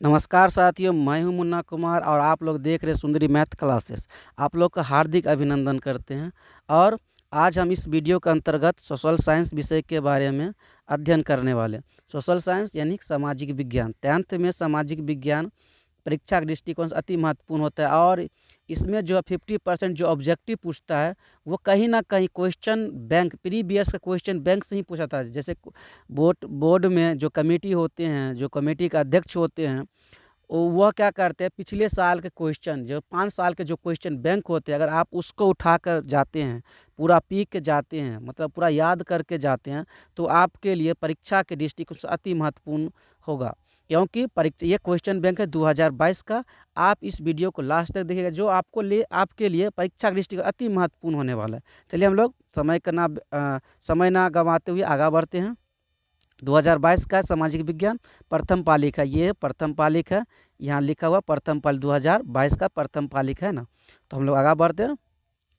नमस्कार साथियों, मैं हूं मुन्ना कुमार और आप लोग देख रहे हैं सुंदरी मैथ क्लासेस। आप लोग का हार्दिक अभिनंदन करते हैं। और आज हम इस वीडियो के अंतर्गत सोशल साइंस विषय के बारे में अध्ययन करने वाले हैं। सोशल साइंस यानी सामाजिक विज्ञान। 10th में सामाजिक विज्ञान परीक्षा के दृष्टिकोण से अति महत्वपूर्ण होता है और इसमें जो 50% जो ऑब्जेक्टिव पूछता है वो कहीं ना कहीं क्वेश्चन बैंक प्रीवियस का क्वेश्चन बैंक से ही पूछा था। जैसे बोर्ड में जो कमेटी होते हैं, जो कमेटी का अध्यक्ष होते हैं, वह क्या करते हैं, पिछले साल के क्वेश्चन जो 5 साल के जो क्वेश्चन बैंक होते हैं, अगर आप उसको उठाकर जाते हैं, पूरा पी के जाते हैं, मतलब पूरा याद करके जाते हैं, तो आपके लिए परीक्षा के दृष्टिकोण से अति महत्वपूर्ण होगा। क्योंकि परीक्षा ये क्वेश्चन बैंक है 2022 का। आप इस वीडियो को लास्ट तक देखिएगा, जो आपके लिए परीक्षा के दृष्टिकोण अति महत्वपूर्ण होने वाला है। चलिए हम लोग समय ना गंवाते हुए आगे बढ़ते हैं। 2022 का सामाजिक विज्ञान प्रथम पालिक है, ये प्रथम पालिक है, यहाँ लिखा हुआ प्रथम पालिक 2022 का प्रथम पालिक है ना। तो हम लोग आगे बढ़ते हैं,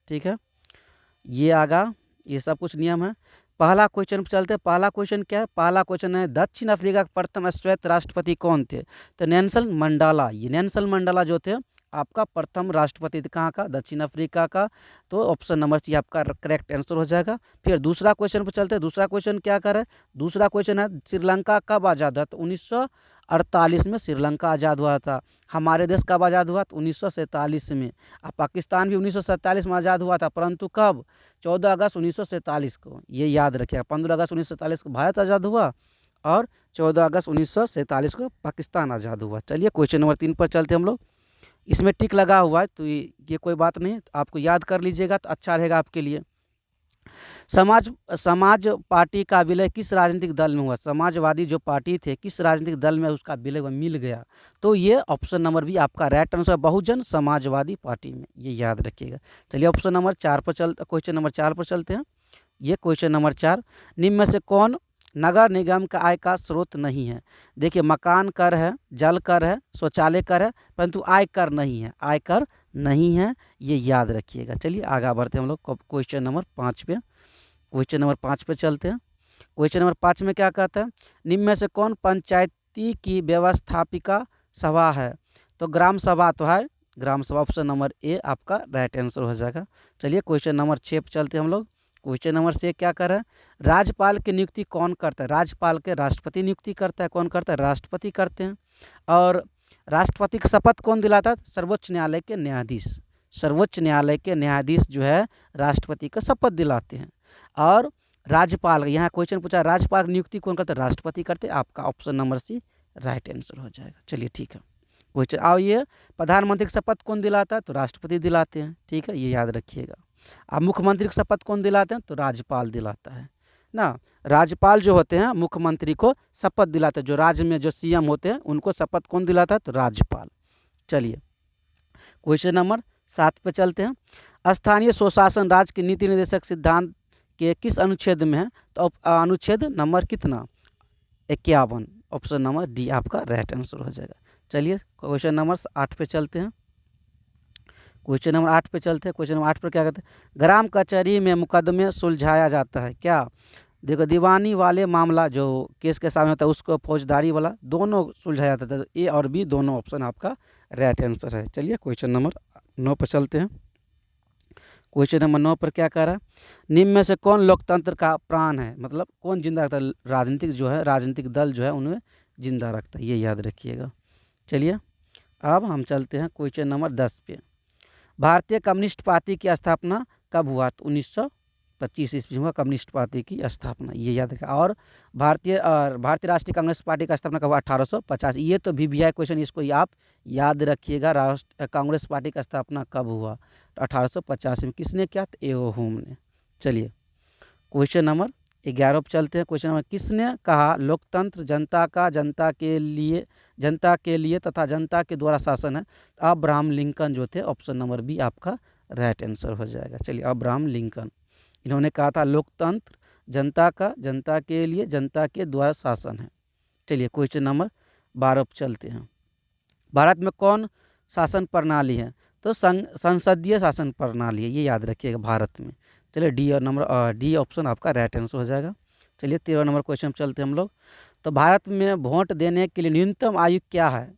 ठीक है। ये आगा ये सब कुछ नियम है। पहला क्वेश्चन पर चलते हैं। पहला क्वेश्चन क्या है? पहला क्वेश्चन है दक्षिण अफ्रीका के प्रथम श्वेत राष्ट्रपति कौन थे? तो नेल्सन मंडाला। ये नेल्सन मंडाला जो थे आपका प्रथम राष्ट्रपति थे। कहाँ का? दक्षिण अफ्रीका का। तो ऑप्शन नंबर सी आपका करेक्ट आंसर हो जाएगा। फिर दूसरा क्वेश्चन पर चलते हैं। दूसरा क्वेश्चन क्या कर है? दूसरा क्वेश्चन है श्रीलंका कब आज़ाद हुआ? तो 1948 में श्रीलंका आज़ाद हुआ था। हमारे देश कब आज़ाद हुआ? तो 1947 में। पाकिस्तान भी 1947 में आज़ाद हुआ था, परंतु कब? 14 अगस्त 1947 को। ये याद रखिएगा। 15 अगस्त 1947 को भारत आज़ाद हुआ और 14 अगस्त 1947 को पाकिस्तान आज़ाद हुआ। चलिए क्वेश्चन नंबर 3 पर चलते हम लोग। इसमें टिक लगा हुआ है तो ये कोई बात नहीं, आपको याद कर लीजिएगा तो अच्छा रहेगा आपके लिए। समाज समाज पार्टी का विलय किस राजनीतिक दल में हुआ? समाजवादी जो पार्टी थे, किस राजनीतिक दल में उसका विलय हुआ, मिल गया? तो ये ऑप्शन नंबर भी आपका राइट आंसर है, बहुजन समाजवादी पार्टी में। ये याद रखिएगा। चलिए ऑप्शन नंबर 4 पर क्वेश्चन नंबर 4 पर चलते हैं। ये क्वेश्चन नंबर 4, निम्न में से कौन नगर निगम का आय का स्रोत नहीं है? देखिए, मकान कर है, जल कर है, शौचालय कर है, परंतु आय कर नहीं है। आय कर नहीं है, ये याद रखिएगा। चलिए आगे बढ़ते हैं हम लोग क्वेश्चन नंबर 5 पे। क्वेश्चन नंबर 5 पे चलते हैं। क्वेश्चन नंबर 5 में क्या कहता है? निम्न में से कौन पंचायती की व्यवस्थापिका सभा है? तो ग्राम सभा तो है, ग्राम सभा ऑप्शन नंबर ए आपका राइट आंसर हो जाएगा। चलिए क्वेश्चन नंबर 6 पे चलते हैं हम लोग। क्वेश्चन नंबर 6 क्या कर रहा है? राज्यपाल की नियुक्ति कौन करता है? राज्यपाल के राष्ट्रपति नियुक्ति करता है। कौन करता है? राष्ट्रपति करते हैं। और राष्ट्रपति की शपथ कौन दिलाता है? सर्वोच्च न्यायालय के न्यायाधीश। सर्वोच्च न्यायालय के न्यायाधीश जो है राष्ट्रपति का शपथ दिलाते हैं। और राज्यपाल, यहाँ क्वेश्चन पूछा राज्यपाल की नियुक्ति कौन करते? राष्ट्रपति करते। आपका option number C right answer हो जाएगा। चलिए ठीक है। क्वेश्चन आओ, ये प्रधानमंत्री की शपथ कौन दिलाता है? तो राष्ट्रपति दिलाते हैं। ठीक है, ये याद रखिएगा। अब मुख्यमंत्री की शपथ कौन दिलाते हैं? तो राज्यपाल दिलाता है ना। राज्यपाल जो होते हैं मुख्यमंत्री को शपथ दिलाते हैं। जो राज्य में जो सीएम होते हैं उनको शपथ कौन दिलाता है? तो राज्यपाल। चलिए क्वेश्चन नंबर 7 पे चलते हैं। स्थानीय स्वशासन राज्य के नीति निर्देशक सिद्धांत के किस अनुच्छेद में है? तो अनुच्छेद नंबर कितना? 51। ऑप्शन नंबर डी आपका राइट आंसर हो जाएगा। चलिए क्वेश्चन नंबर 8 पे चलते हैं। क्वेश्चन नंबर 8 पे चलते हैं। क्वेश्चन नंबर 8 पर क्या कहते हैं? ग्राम कचहरी में मुकदमे सुलझाया जाता है क्या? देखो, दीवानी वाले मामला जो केस के सामने होता है उसको फौजदारी वाला दोनों सुलझाया जाता है। ए और बी दोनों ऑप्शन आपका राइट आंसर है। चलिए क्वेश्चन नंबर 9 पर चलते हैं। क्वेश्चन नंबर 9 पर क्या कह रहा है? निम्न में से कौन लोकतंत्र का प्राण है? मतलब कौन जिंदा रखता है? राजनीतिक दल जो है उन्हें जिंदा रखता है। ये याद रखिएगा। चलिए अब हम चलते हैं क्वेश्चन नंबर 10 पे। भारतीय कम्युनिस्ट पार्टी की स्थापना कब हुआ? तो 1925 ईस्वी में हुआ कम्युनिस्ट पार्टी की स्थापना। ये याद रखा। और भारतीय राष्ट्रीय कांग्रेस पार्टी का स्थापना कब हुआ? 1850। ये तो VVI क्वेश्चन, इसको आप याद रखिएगा। कांग्रेस पार्टी का स्थापना कब हुआ? तो 1850 में। किसने किया? तो एओ होम ने। चलिए क्वेश्चन नंबर 11 पर चलते हैं। क्वेश्चन नंबर, किसने कहा लोकतंत्र जनता का जनता के लिए तथा जनता के द्वारा शासन है? तो अब्राहम लिंकन जो थे। ऑप्शन नंबर बी आपका राइट आंसर हो जाएगा। चलिए अब्राहम लिंकन, इन्होंने कहा था लोकतंत्र जनता का जनता के लिए जनता के द्वारा शासन है। चलिए क्वेश्चन नंबर 12 पर चलते हैं। भारत में कौन शासन प्रणाली है? तो संसदीय शासन प्रणाली है। ये याद रखिएगा भारत में। चलिए डी ऑप्शन आपका राइट आंसर हो जाएगा। चलिए 13 नंबर क्वेश्चन पर चलते हैं हम लोग। तो भारत में वोट देने के लिए न्यूनतम आयु क्या है?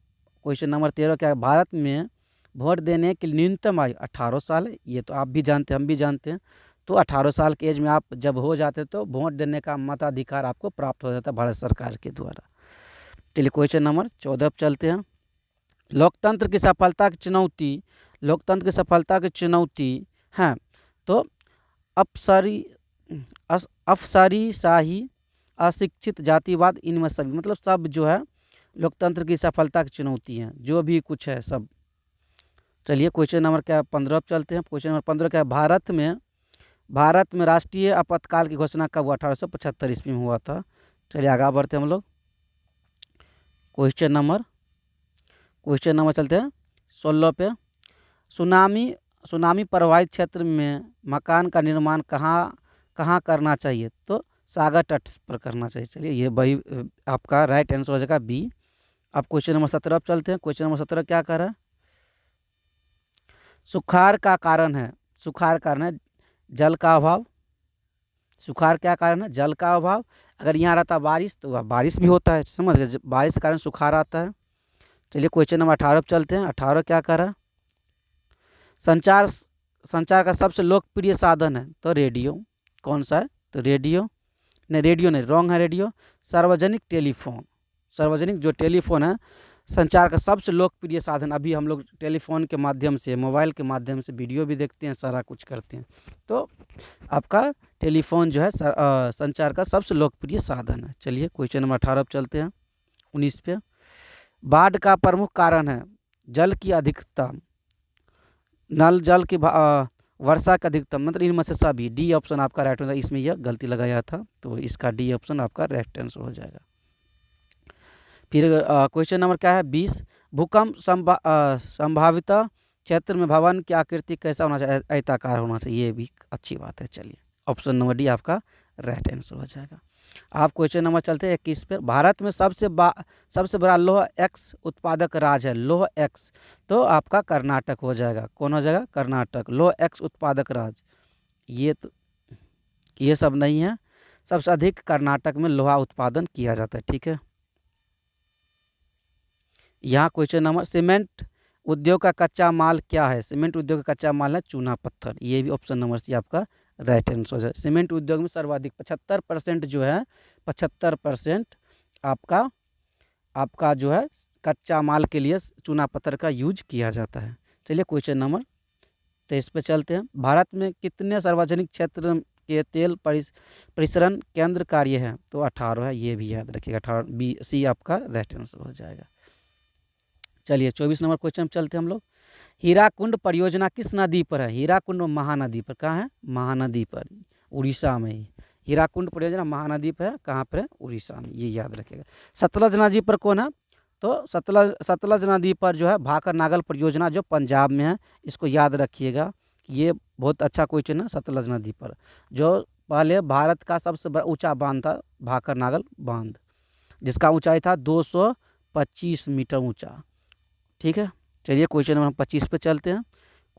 क्वेश्चन नंबर 13 क्या है, भारत में वोट देने की न्यूनतम आयु 18 साल है। ये तो आप भी जानते हैं, हम भी जानते हैं। तो 18 साल के एज में आप जब हो जाते हैं तो वोट देने का मताधिकार आपको प्राप्त हो जाता है भारत सरकार के द्वारा। चलिए क्वेश्चन नंबर 14 पर चलते हैं। लोकतंत्र की सफलता की चुनौती, लोकतंत्र की सफलता की चुनौती है तो अफसरी अफसरीशाही, अशिक्षित, जातिवाद, इनमें सभी, मतलब सब जो है लोकतंत्र की सफलता की चुनौती है, जो भी कुछ है सब। चलिए क्वेश्चन नंबर क्या 15 पे चलते हैं। क्वेश्चन नंबर 15 क्या है, भारत में राष्ट्रीय आपातकाल की घोषणा कब हुआ? 1875 ईस्वी में हुआ था। चलिए आगे बढ़ते हैं हम लोग। क्वेश्चन नंबर चलते हैं 16 पे। सुनामी प्रभावित क्षेत्र में मकान का निर्माण कहाँ करना चाहिए? तो सागर तट पर करना चाहिए। चलिए ये वही आपका राइट आंसर हो जाएगा बी। अब क्वेश्चन नंबर 17 पर चलते हैं। क्वेश्चन नंबर 17 क्या कर रहा है, सुखाड़ का कारण है जल का अभाव। सुखाड़ क्या कारण है? जल का अभाव। अगर यहाँ रहता बारिश तो वह बारिश भी होता है, समझ गए, बारिश के कारण सुखाड़ आता है। चलिए क्वेश्चन नंबर 18 पर चलते हैं। 18 क्या कर रहा है, संचार का सबसे लोकप्रिय साधन है तो रेडियो। कौन सा है? तो रेडियो नहीं, रॉन्ग है रेडियो। सार्वजनिक जो टेलीफोन है संचार का सबसे लोकप्रिय साधन। अभी हम लोग टेलीफोन के माध्यम से, मोबाइल के माध्यम से वीडियो भी देखते हैं, सारा कुछ करते हैं। तो आपका टेलीफोन जो है संचार का सबसे लोकप्रिय साधन है। चलिए क्वेश्चन नंबर 18 पे चलते हैं। 19 पे, बाढ़ का प्रमुख कारण है जल की अधिकता, नल जल की वर्षा का अधिकतम, मतलब इनमें से सभी। डी ऑप्शन आपका राइट हो जाएगा। इसमें यह गलती लगाया था तो इसका डी ऑप्शन आपका राइट आंसर हो जाएगा। फिर क्वेश्चन नंबर क्या है 20, भूकंप संभावित क्षेत्र में भवन की आकृति कैसा होना चाहिए? आयताकार होना चाहिए। ये भी अच्छी बात है। चलिए ऑप्शन नंबर डी आपका राइट आंसर हो जाएगा। आप क्वेश्चन नंबर चलते हैं 21 पर। भारत में सबसे बड़ा लौह एक्स उत्पादक राज्य है, लौह एक्स, तो आपका कर्नाटक हो जाएगा। कौन हो जाएगा? कर्नाटक, लौह एक्स उत्पादक राज्य। ये सब नहीं है, सबसे अधिक कर्नाटक में लोहा उत्पादन किया जाता है। ठीक है। यहाँ क्वेश्चन नंबर, सीमेंट उद्योग का कच्चा माल क्या है? सीमेंट उद्योग का कच्चा माल है चूना पत्थर। ये भी ऑप्शन नंबर सी आपका राइट आंसर हो जाए। सीमेंट उद्योग में सर्वाधिक 75% जो है, 75% आपका जो है कच्चा माल के लिए चूना पत्थर का यूज किया जाता है। चलिए क्वेश्चन नंबर 23 पे चलते हैं। भारत में कितने सार्वजनिक क्षेत्र के तेल परिसरण केंद्र कार्य है? तो 18 है। ये भी याद रखिएगा, 18 बी सी आपका राइट आंसर हो जाएगा। चलिए 24 नंबर क्वेश्चन चलते हैं हम लोग। हीराकुंड परियोजना किस नदी पर है? हीराकुंड महानदी पर। कहाँ है? महानदी पर, उड़ीसा में ही। हीराकुंड परियोजना महानदी पर है। कहाँ पर है? उड़ीसा में। ये याद रखिएगा। सतलज नदी पर कौन है? तो सतलज नदी पर जो है भाकर नागल परियोजना, जो पंजाब में है। इसको याद रखिएगा, ये बहुत अच्छा क्वेश्चन है। सतलज नदी पर जो पहले भारत का सबसे बड़ा ऊंचा बांध था, भाकर नागल बांध, जिसका ऊंचाई था 225 मीटर ऊंचा। ठीक है। चलिए क्वेश्चन नंबर 25 पे चलते हैं।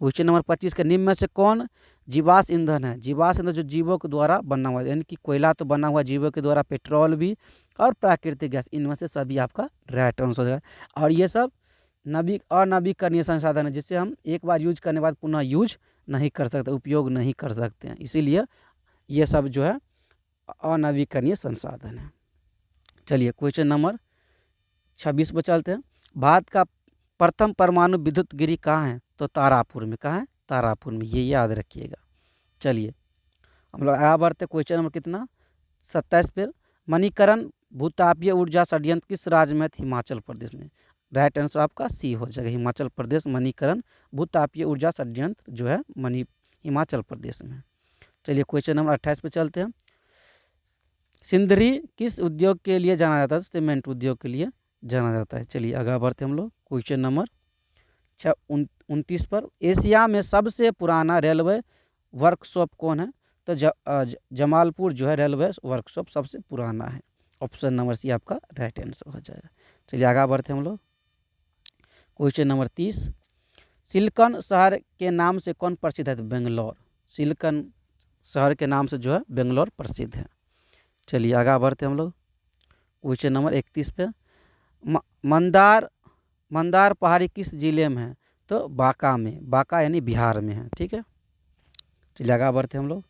क्वेश्चन नंबर 25 के निम्न में से कौन जीवाश्म ईंधन है? जीवाश्म ईंधन जो जीवों के द्वारा बना हुआ है, यानी कि कोयला तो बना हुआ जीवों के द्वारा, पेट्रोल भी और प्राकृतिक गैस, इनमें से सभी आपका राइट आंसर हो जाएगा। और ये सब अनवीकरणीय संसाधन है, जिसे हम एक बार यूज करने के बाद पुनः यूज नहीं कर सकते, उपयोग नहीं कर सकते हैं। इसीलिए ये सब जो है अनवीकरणीय संसाधन है। चलिए क्वेश्चन नंबर 26 पर चलते हैं। भारत का प्रथम परमाणु विद्युत गिरी कहाँ है? तो तारापुर में। कहाँ है? तारापुर में। ये याद रखिएगा। चलिए हम लोग आगे बढ़ते। क्वेश्चन नंबर कितना 27 पर, मणिकरण भूतापीय ऊर्जा संयंत्र किस राज्य में? हिमाचल प्रदेश में। राइट आंसर आपका सी हो जाएगा, हिमाचल प्रदेश। मणिकरण भूतापीय ऊर्जा संयंत्र जो है हिमाचल प्रदेश में। चलिए क्वेश्चन नंबर 28 पे चलते हैं। सिंदरी किस उद्योग के लिए जाना जाता है? सीमेंट उद्योग के लिए जाना जाता है। चलिए आगे बढ़ते हम लोग। क्वेश्चन नंबर 29 पर, एशिया में सबसे पुराना रेलवे वर्कशॉप कौन है? तो जमालपुर जो है रेलवे वर्कशॉप सबसे पुराना है। ऑप्शन नंबर सी आपका राइट आंसर हो जाएगा। चलिए आगे बढ़ते हम लोग। क्वेश्चन नंबर 30, सिलिकॉन शहर के नाम से कौन प्रसिद्ध है? तो बेंगलोर। सिलिकॉन शहर के नाम से जो है बेंगलोर प्रसिद्ध है। चलिए आगे बढ़ते हम लोग। क्वेश्चन नंबर 31 पे, मंदार मंदार पहाड़ी किस जिले में है? तो बांका में, बांका यानी बिहार में है। ठीक है, चलिए आगे बढ़ते हम लोग।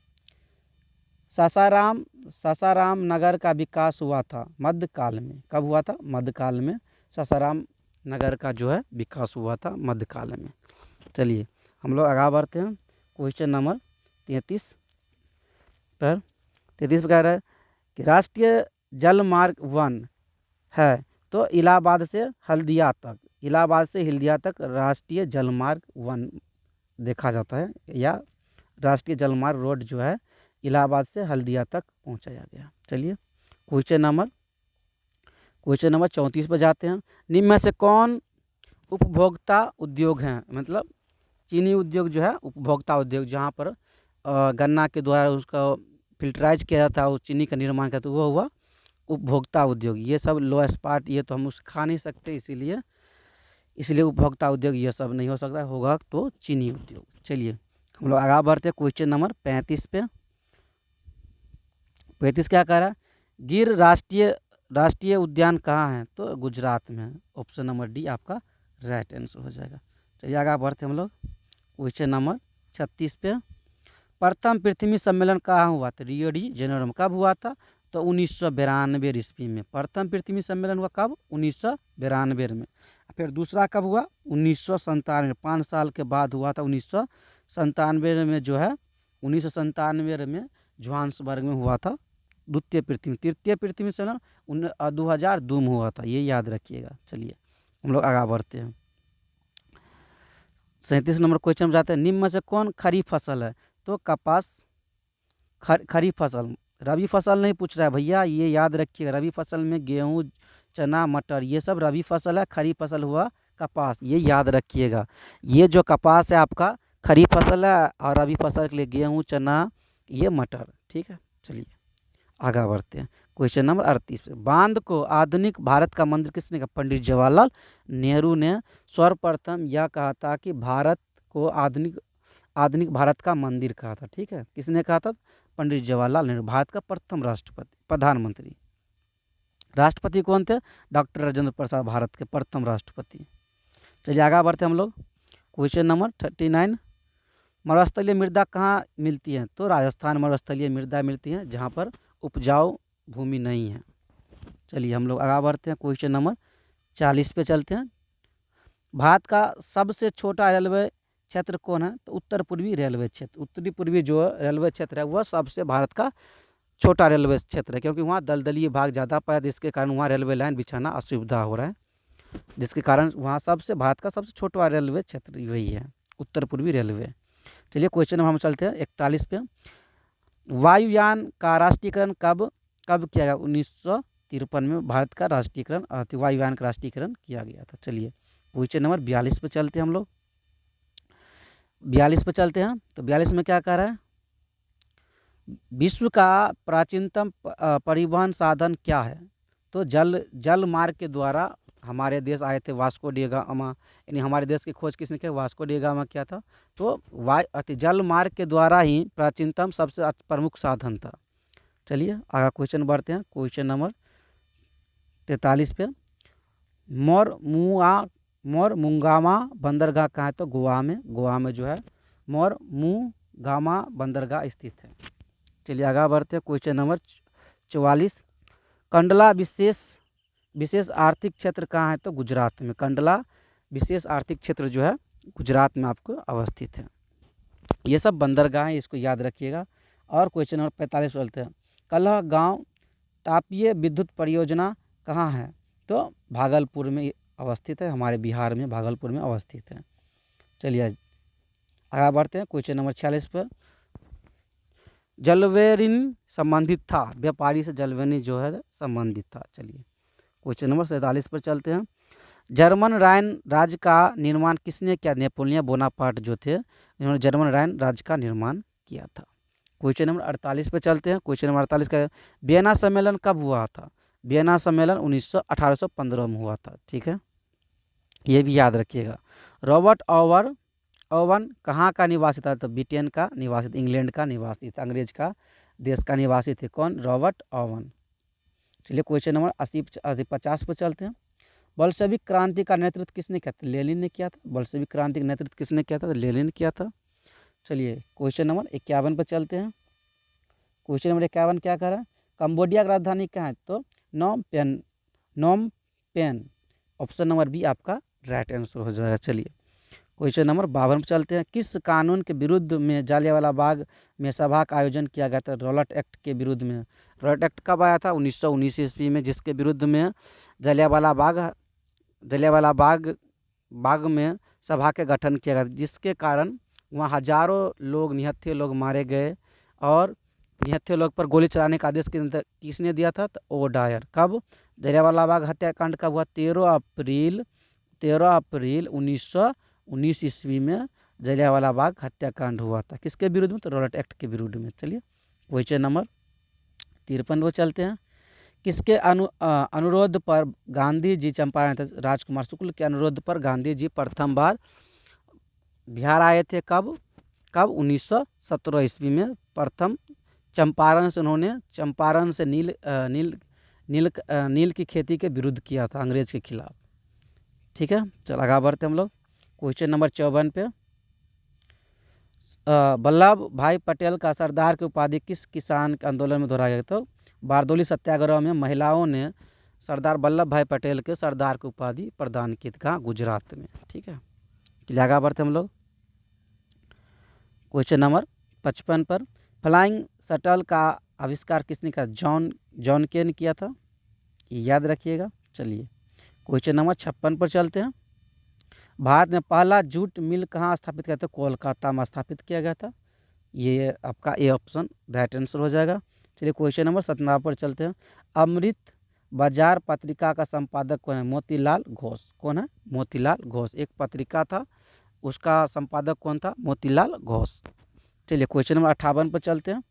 सासाराम सासाराम नगर का विकास हुआ था मध्यकाल में, कब हुआ था? मध्यकाल में सासाराम नगर का जो है विकास हुआ था मध्यकाल में। चलिए हम लोग आगे बढ़ते हैं क्वेश्चन नंबर 33 पर। 33 पर कह रहा है कि राष्ट्रीय जल मार्ग 1 है तो इलाहाबाद से हल्दिया तक, इलाहाबाद से हल्दिया तक राष्ट्रीय जल मार्ग 1 देखा जाता है, या राष्ट्रीय जल मार्ग रोड जो है इलाहाबाद से हल्दिया तक पहुंचाया गया। चलिए क्वेश्चन नंबर 34 पर जाते हैं। निम्न में से कौन उपभोक्ता उद्योग हैं? मतलब चीनी उद्योग जो है उपभोक्ता उद्योग, जहाँ पर गन्ना के द्वारा उसका फिल्टराइज किया जाता है, उस चीनी का निर्माण करता है, वो हुआ उपभोक्ता उद्योग। ये सब लो स्पार्ट ये तो हम उस खा नहीं सकते, इसीलिए उपभोक्ता उद्योग ये सब नहीं हो सकता, होगा तो चीनी उद्योग। चलिए हम लोग आगे बढ़ते हैं क्वेश्चन नंबर 35 पे। 35 क्या कह रहा है? गिर राष्ट्रीय उद्यान कहाँ है? तो गुजरात में है। ऑप्शन नंबर डी आपका राइट आंसर हो जाएगा। चलिए आगे बढ़ते हैं हम लोग क्वेश्चन नंबर 36 पे। प्रथम पृथ्वी सम्मेलन कहाँ हुआ था? रियो डी जेनेरो में। कब हुआ था? तो 1992 ईस्वी में प्रथम पृथ्वी सम्मेलन हुआ। कब? 1992 में। फिर दूसरा कब हुआ? 1997, 5 साल के बाद हुआ था 1997 में, जो है 1997 में जोहान्सबर्ग में हुआ था द्वितीय पृथ्वी। तृतीय पृथ्वी सम्मेलन 2002 में हुआ था, ये याद रखिएगा। चलिए हम लोग आगे बढ़ते हैं 37 नंबर क्वेश्चन में जाते हैं। निम्न में से कौन खरीफ फसल है? तो कपास खरीफ फसल। रबी फसल नहीं पूछ रहा है भैया, ये याद रखिएगा। रबी फसल में गेहूँ, चना, मटर ये सब रबी फसल है। खरीफ फसल हुआ कपास, ये याद रखिएगा। ये जो कपास है आपका खरीफ फसल है, और रबी फसल के लिए गेहूँ, चना, ये मटर। ठीक है, चलिए आगे बढ़ते हैं क्वेश्चन नंबर 38 पे। बांध को आधुनिक भारत का मंदिर किसने कहा? पंडित जवाहरलाल नेहरू ने सर्वप्रथम यह कहा था कि भारत को आधुनिक भारत का मंदिर कहा था। ठीक है, किसने कहा था? पंडित जवाहरलाल नेहरू, भारत का प्रथम प्रधानमंत्री। राष्ट्रपति कौन थे? डॉक्टर राजेंद्र प्रसाद, भारत के प्रथम राष्ट्रपति। चलिए आगे बढ़ते हैं हम लोग क्वेश्चन नंबर 39। मरुस्थलीय मृदा कहाँ मिलती है? तो राजस्थान मरुस्थलीय मृदा मिलती है, जहाँ पर उपजाऊ भूमि नहीं है। चलिए हम लोग आगे बढ़ते हैं क्वेश्चन नंबर 40 पे चलते हैं। भारत का सबसे छोटा रेलवे क्षेत्र कौन है? तो उत्तर पूर्वी रेलवे क्षेत्र। उत्तरी पूर्वी जो रेलवे क्षेत्र है वह सबसे भारत का छोटा रेलवे क्षेत्र है, क्योंकि वहाँ दलदलीय भाग ज़्यादा पाया, जिसके कारण वहाँ रेलवे लाइन बिछाना असुविधा हो रहा है, जिसके कारण वहाँ भारत का सबसे छोटा रेलवे क्षेत्र वही है, उत्तर पूर्वी रेलवे। चलिए क्वेश्चन नंबर हम चलते हैं 41 पे। वायुयान का राष्ट्रीयकरण कब किया गया? 1953 में भारत का राष्ट्रीयकरण वायुयान का राष्ट्रीयकरण किया गया था। चलिए क्वेश्चन नंबर 42 पे चलते हैं हम लोग। 42 पे चलते हैं तो 42 में क्या कह रहा है? विश्व का प्राचीनतम परिवहन साधन क्या है? तो जल मार्ग के द्वारा हमारे देश आए थे वास्को डी गामा, यानी हमारे देश की खोज किसने किया? वास्को डी गामा किया था। तो जल मार्ग के द्वारा ही प्राचीनतम सबसे प्रमुख साधन था। चलिए आगे क्वेश्चन बढ़ते हैं क्वेश्चन नंबर 43 पे। मोरमुगामा बंदरगाह कहाँ है? तो गोवा में जो है मोरमुगामा बंदरगाह स्थित है। चलिए आगे बढ़ते हैं क्वेश्चन नंबर 44। कंडला विशेष आर्थिक क्षेत्र कहाँ है? तो गुजरात में। कंडला विशेष आर्थिक क्षेत्र जो है गुजरात में आपको अवस्थित है। ये सब बंदरगाह हैं, इसको याद रखिएगा। और क्वेश्चन नंबर 45 बोलते हैं। कलह गांव तापीय विद्युत परियोजना कहाँ है? तो भागलपुर में अवस्थित है, हमारे बिहार में भागलपुर में अवस्थित है। चलिए आगे बढ़ते हैं क्वेश्चन नंबर 46 पर। जलवेरिन संबंधित था, व्यापारी से जलवेरिन जो है संबंधित था। चलिए क्वेश्चन नंबर 47 पर चलते हैं। जर्मन राइन राज्य का निर्माण किसने किया? नेपोलियन बोनापार्ट जो थे, इन्होंने जर्मन राइन राज्य का निर्माण किया था। क्वेश्चन नंबर 48 पे चलते हैं। क्वेश्चन नंबर 48 का वियना सम्मेलन कब हुआ था? वियना सम्मेलन 1815 में हुआ था। ठीक है, ये भी याद रखिएगा। रॉबर्ट ओवन कहाँ का निवासी था? तो ब्रिटेन का निवासी, इंग्लैंड का निवासी था, अंग्रेज का देश का निवासी थे। कौन? Robert oven. चलिए क्वेश्चन नंबर 50 पे चलते हैं। बल्शेविक क्रांति का नेतृत्व किसने किया था? लेनिन ने किया था। बल्शेविक क्रांति का नेतृत्व किसने किया था? लेनिन ने किया था। चलिए क्वेश्चन नंबर 51 पर चलते हैं। क्वेश्चन नंबर 51 क्या कह रहा है? कंबोडिया की राजधानी कहाँ है? तो Phnom Penh. Option number B आपका राइट आंसर हो जाएगा। चलिए क्वेश्चन नंबर 52 पर चलते हैं। किस कानून के विरुद्ध में जलियांवाला बाग में सभा का आयोजन किया गया था? रॉलेट एक्ट के विरुद्ध में। रॉलेट एक्ट कब आया था? 1919 ईस्वी में, जिसके विरुद्ध में जलियांवाला बाग में सभा के गठन किया गया, जिसके कारण वहाँ हजारों लोग, निहत्थे लोग मारे गए और निहत्थे लोग पर गोली चलाने का आदेश किसने दिया था? तो ओडायर। कब? जलियांवाला बाग हत्याकांड कब हुआ? 13 अप्रैल 1919 ईस्वी में जलियांवाला बाग हत्याकांड हुआ था। किसके विरुद्ध में? तो रॉलेट एक्ट के विरुद्ध में। चलिए क्वेश्चन नंबर 53 पर चलते हैं। किसके अनुरोध पर गांधी जी चंपारण थे? राजकुमार शुक्ल के अनुरोध पर गांधी जी प्रथम बार बिहार आए थे। कब? 1917 ईस्वी में प्रथम चंपारण से नील की खेती के विरुद्ध किया था, अंग्रेज के खिलाफ। ठीक है, चल आगे बढ़ते हम लोग क्वेश्चन नंबर 54 पे। वल्लभ भाई पटेल का सरदार की उपाधि किस किसान के आंदोलन में दोहराया गया? तो बारदोली सत्याग्रह में महिलाओं ने सरदार वल्लभ भाई पटेल के सरदार की उपाधि प्रदान की थी। कहाँ? गुजरात में। ठीक है, चलिए आगे बढ़ते हम लोग क्वेश्चन नंबर 55 पर। फ्लाइंग शटल का आविष्कार किसने किया? जॉन के ने किया था, याद रखिएगा। चलिए क्वेश्चन नंबर 56 पर चलते हैं। भारत में पहला जूट मिल कहाँ स्थापित किया था? कोलकाता में स्थापित किया गया था। ये आपका ए ऑप्शन राइट आंसर हो जाएगा। चलिए क्वेश्चन नंबर 57 पर चलते हैं। अमृत बाजार पत्रिका का संपादक कौन है? मोतीलाल घोष। कौन है? मोतीलाल घोष। एक पत्रिका था, उसका संपादक कौन था? मोतीलाल घोष। चलिए क्वेश्चन नंबर 58 पर चलते हैं।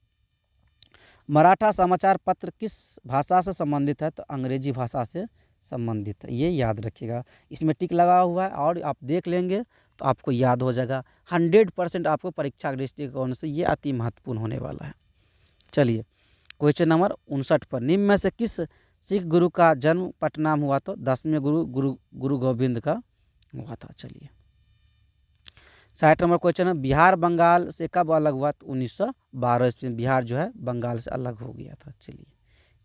मराठा समाचार पत्र किस भाषा से संबंधित है? तो अंग्रेजी भाषा से संबंधित है, ये याद रखिएगा। इसमें टिक लगा हुआ है और आप देख लेंगे तो आपको याद हो जाएगा। 100% आपको परीक्षा के दृष्टिकोण से ये अति महत्वपूर्ण होने वाला है। चलिए क्वेश्चन नंबर 59 पर। निम्न में से किस सिख गुरु का जन्म पटना में हुआ? तो 10वें गुरु गोविंद का हुआ था। चलिए 60 नंबर क्वेश्चन है। बिहार बंगाल से कब अलग हुआ? तो 1912 ईस्वी में बिहार जो है बंगाल से अलग हो गया था। चलिए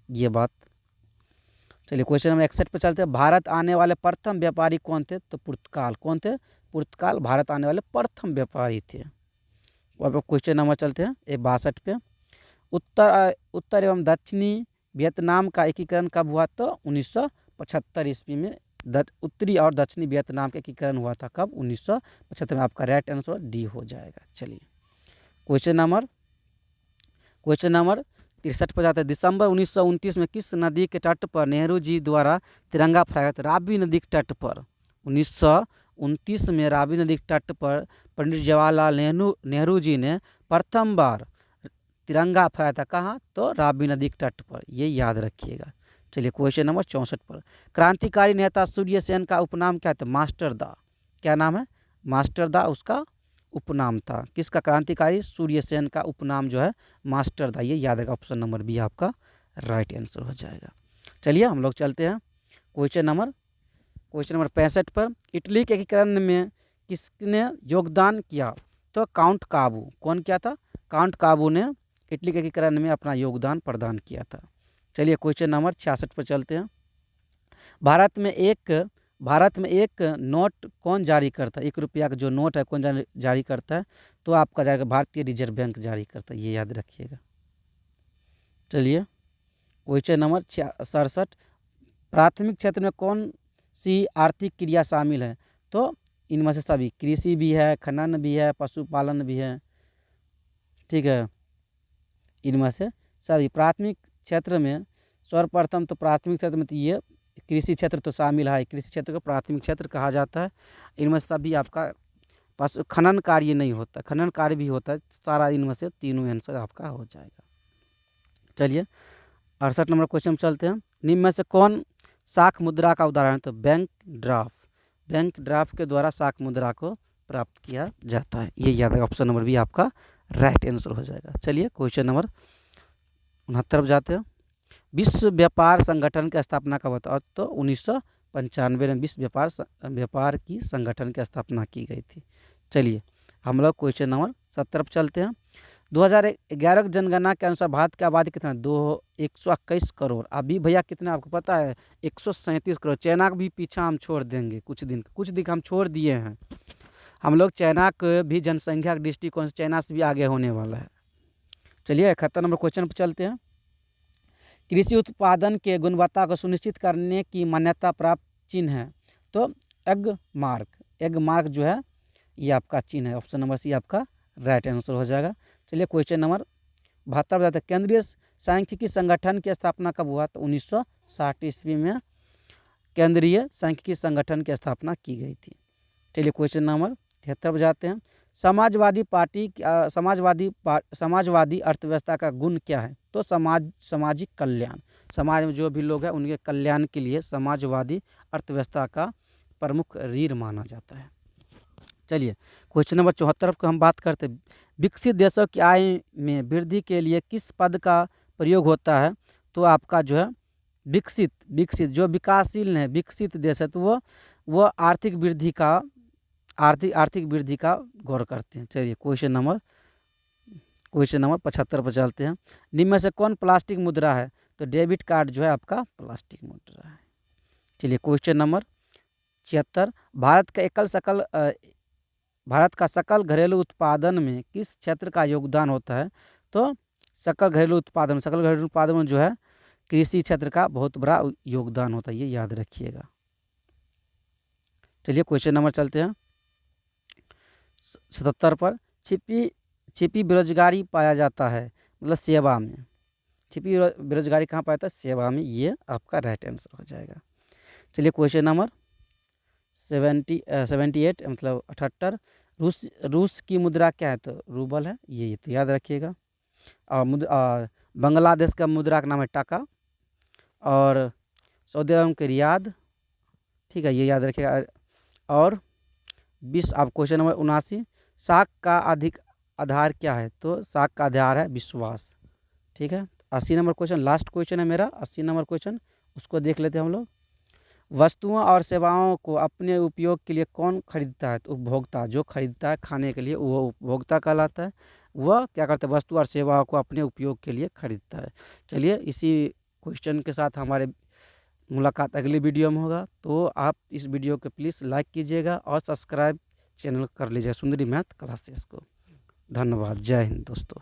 ये बात। चलिए क्वेश्चन नंबर 61 पर चलते हैं। भारत आने वाले प्रथम व्यापारी कौन थे? तो पुर्तगाल। कौन थे? पुर्तगाल भारत आने वाले प्रथम व्यापारी थे। अब क्वेश्चन नंबर चलते हैं 62 पे। उत्तर एवं दक्षिणी वियतनाम का एकीकरण कब हुआ? तो 1975 ईस्वी में उत्तरी और दक्षिणी वियतनाम का एकीकरण हुआ था। कब? 1975 में। आपका राइट आंसर डी हो जाएगा। चलिए क्वेश्चन नंबर 63 पर जाते हैं। दिसंबर 1929 में किस नदी के तट पर नेहरू जी द्वारा तिरंगा फहराया था? रावी नदी के तट पर 1929 में रावी नदी के तट पर पंडित जवाहरलाल नेहरू जी ने प्रथम बार तिरंगा फहराया था। कहाँ? तो रावी नदी के तट पर, ये याद रखिएगा। चलिए क्वेश्चन नंबर 64 पर। क्रांतिकारी नेता सूर्य सेन का उपनाम क्या था? मास्टर दा। क्या नाम है? मास्टर दा उसका उपनाम था। किसका? क्रांतिकारी सूर्य सेन का उपनाम जो है मास्टर दा, ये याद रखा। ऑप्शन नंबर बी आपका राइट आंसर हो जाएगा। चलिए हम लोग चलते हैं क्वेश्चन नंबर 65 पर। इटली के एकीकरण में किसने योगदान किया? तो काउंट काबू। कौन किया था? काउंट काबू ने इटली के एकीकरण में अपना योगदान प्रदान किया था। चलिए क्वेश्चन नंबर 66 पर चलते हैं। भारत में एक नोट कौन जारी करता है? 1 रुपया का जो नोट है कौन जारी करता है? तो आपका जाएगा भारतीय रिजर्व बैंक जारी करता है, ये याद रखिएगा। चलिए क्वेश्चन नंबर 67। प्राथमिक क्षेत्र में कौन सी आर्थिक क्रिया शामिल है? तो इनमें से सभी, कृषि भी है, खनन भी है, पशुपालन भी है। ठीक है, इनमें से सभी प्राथमिक क्षेत्र में सर्वप्रथम तो प्राथमिक क्षेत्र में तो ये कृषि क्षेत्र तो शामिल है। कृषि क्षेत्र को प्राथमिक क्षेत्र कहा जाता है। इनमें सभी आपका खनन कार्य नहीं होता, खनन कार्य भी होता है। सारा इनमें से तीनों आंसर आपका हो जाएगा। चलिए 68 नंबर क्वेश्चन चलते हैं। निम्न में से कौन साख मुद्रा का उदाहरण है? तो बैंक ड्राफ्ट के द्वारा साख मुद्रा को प्राप्त किया जाता है, ये याद है। ऑप्शन नंबर बी आपका राइट आंसर हो जाएगा। चलिए क्वेश्चन नंबर 69 पर जाते हैं। विश्व व्यापार संगठन की स्थापना कब हुआ था? तो 19 1995 में विश्व व्यापार की संगठन की स्थापना की गई थी। चलिए हम लोग क्वेश्चन नंबर 70 पर चलते हैं। 2011 की जनगणना के अनुसार भारत की आबादी कितना, 121 करोड़। अभी भैया कितना आपको पता है, 137 करोड़। चाइना को भी पीछा हम छोड़ देंगे, कुछ दिन हम छोड़ दिए हैं। हम लोग चाइना को भी जनसंख्या के दृष्टिकोण से चाइना से भी आगे होने वाला है। चलिए 71 नंबर क्वेश्चन पर चलते हैं। कृषि उत्पादन के गुणवत्ता को सुनिश्चित करने की मान्यता प्राप्त चिन्ह है, तो एग मार्क जो है ये आपका चिन्ह है। ऑप्शन नंबर सी आपका राइट आंसर हो जाएगा। चलिए क्वेश्चन नंबर 72 बताते हैं। केंद्रीय सांख्यिकी संगठन की स्थापना कब हुआ, तो 1960 ईस्वी में केंद्रीय सांख्यिकी संगठन की स्थापना की गई थी। चलिए क्वेश्चन नंबर 73 पर जाते हैं। समाजवादी अर्थव्यवस्था का गुण क्या है, तो सामाजिक कल्याण। समाज में जो भी लोग हैं उनके कल्याण के लिए समाजवादी अर्थव्यवस्था का प्रमुख रीढ़ माना जाता है। चलिए क्वेश्चन नंबर 74 को हम बात करते हैं। विकसित देशों की आय में वृद्धि के लिए किस पद का प्रयोग होता है, तो आपका जो है विकसित जो विकासशील है, विकसित देश है, तो वो आर्थिक वृद्धि का गौर करते हैं। चलिए क्वेश्चन नंबर 75 पर चलते हैं। निम्न में से कौन प्लास्टिक मुद्रा है, तो डेबिट कार्ड जो है आपका प्लास्टिक मुद्रा है। चलिए क्वेश्चन नंबर 76। भारत का सकल घरेलू उत्पादन में किस क्षेत्र का योगदान होता है, तो सकल घरेलू उत्पादन में जो है कृषि क्षेत्र का बहुत बड़ा योगदान होता है, ये याद रखिएगा। चलिए क्वेश्चन नंबर चलते हैं 77 पर। छिपी बेरोजगारी पाया जाता है, मतलब सेवा में। छिपी बेरोजगारी कहाँ पाया जाता है, सेवा में। ये आपका राइट आंसर हो जाएगा। चलिए क्वेश्चन नंबर 78 मतलब 78। रूस की मुद्रा क्या है, तो रूबल है, ये तो याद रखिएगा। और बांग्लादेश का मुद्रा का नाम है टका, और सऊदी अरब के रियाद, ठीक है, ये याद रखिएगा। और आप क्वेश्चन नंबर 79। साख का अधिक आधार क्या है, तो साख का आधार है विश्वास, ठीक है। 80 नंबर क्वेश्चन लास्ट क्वेश्चन है मेरा, 80 नंबर क्वेश्चन, उसको देख लेते हैं हम लोग। वस्तुओं और सेवाओं को अपने उपयोग के लिए कौन खरीदता है, तो उपभोक्ता। जो खरीदता है खाने के लिए वो उपभोक्ता कहलाता है। वह क्या करता है, वस्तु और सेवाओं को अपने उपयोग के लिए खरीदता है। चलिए इसी क्वेश्चन के साथ हमारे मुलाकात अगली वीडियो में होगा। तो आप इस वीडियो को प्लीज़ लाइक कीजिएगा और सब्सक्राइब चैनल कर लीजिएगा सुंदरी मैथ क्लासेस को। धन्यवाद। जय हिंद दोस्तों।